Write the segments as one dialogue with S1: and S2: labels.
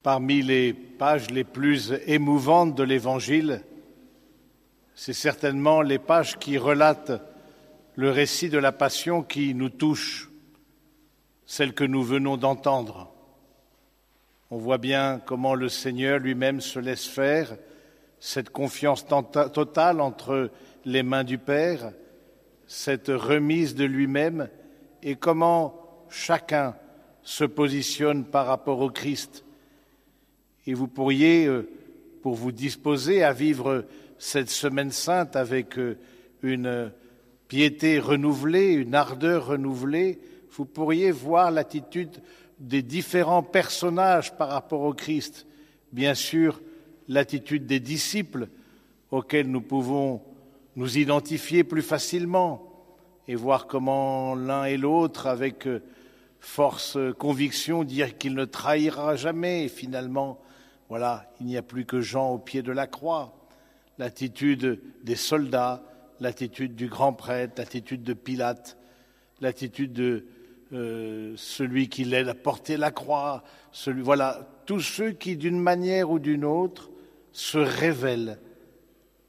S1: Parmi les pages les plus émouvantes de l'Évangile, c'est certainement les pages qui relatent le récit de la Passion qui nous touche, celle que nous venons d'entendre. On voit bien comment le Seigneur lui-même se laisse faire, cette confiance totale entre les mains du Père, cette remise de lui-même, et comment chacun se positionne par rapport au Christ. Et vous pourriez, pour vous disposer à vivre cette semaine sainte avec une piété renouvelée, une ardeur renouvelée, vous pourriez voir l'attitude des différents personnages par rapport au Christ. Bien sûr, l'attitude des disciples auxquels nous pouvons nous identifier plus facilement et voir comment l'un et l'autre, avec force, conviction, dire qu'il ne trahira jamais. Et finalement, voilà, il n'y a plus que Jean au pied de la croix. L'attitude des soldats, l'attitude du grand prêtre, l'attitude de Pilate, l'attitude de celui qui l'aide à porter la croix. Voilà, tous ceux qui, d'une manière ou d'une autre, se révèlent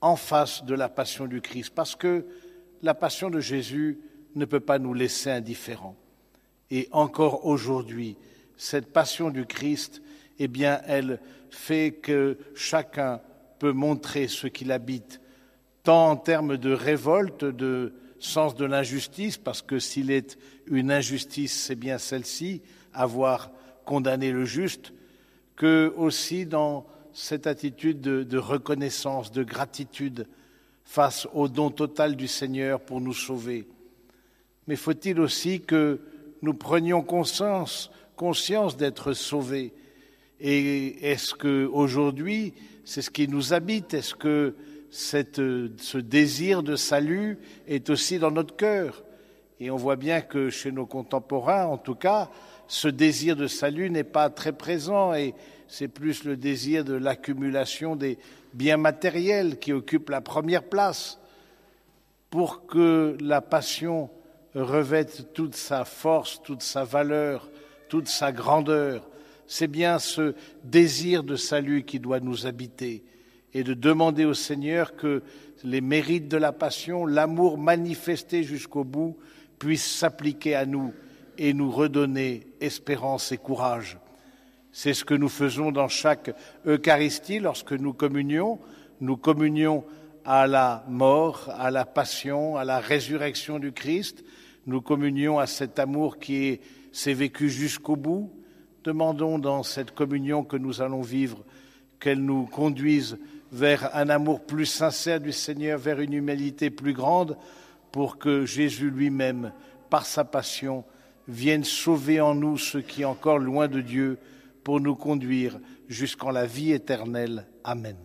S1: en face de la passion du Christ. Parce que la passion de Jésus ne peut pas nous laisser indifférents. Et encore aujourd'hui, cette passion du Christ, eh bien, elle fait que chacun peut montrer ce qu'il habite, tant en termes de révolte, de sens de l'injustice, parce que s'il est une injustice, c'est bien celle-ci, avoir condamné le juste, que aussi dans cette attitude de reconnaissance, de gratitude face au don total du Seigneur pour nous sauver. Mais faut-il aussi que nous prenions conscience d'être sauvés. Et est-ce qu'aujourd'hui, c'est ce qui nous habite? Est-ce que ce désir de salut est aussi dans notre cœur? Et on voit bien que chez nos contemporains, en tout cas, ce désir de salut n'est pas très présent et c'est plus le désir de l'accumulation des biens matériels qui occupe la première place. Pour que la passion revête toute sa force, toute sa valeur, toute sa grandeur, c'est bien ce désir de salut qui doit nous habiter et de demander au Seigneur que les mérites de la passion, l'amour manifesté jusqu'au bout, puissent s'appliquer à nous et nous redonner espérance et courage. C'est ce que nous faisons dans chaque Eucharistie lorsque nous communions à la mort, à la passion, à la résurrection du Christ. Nous communions à cet amour qui s'est vécu jusqu'au bout. Demandons dans cette communion que nous allons vivre qu'elle nous conduise vers un amour plus sincère du Seigneur, vers une humilité plus grande, pour que Jésus lui-même, par sa passion, vienne sauver en nous ceux qui sont encore loin de Dieu, pour nous conduire jusqu'en la vie éternelle. Amen.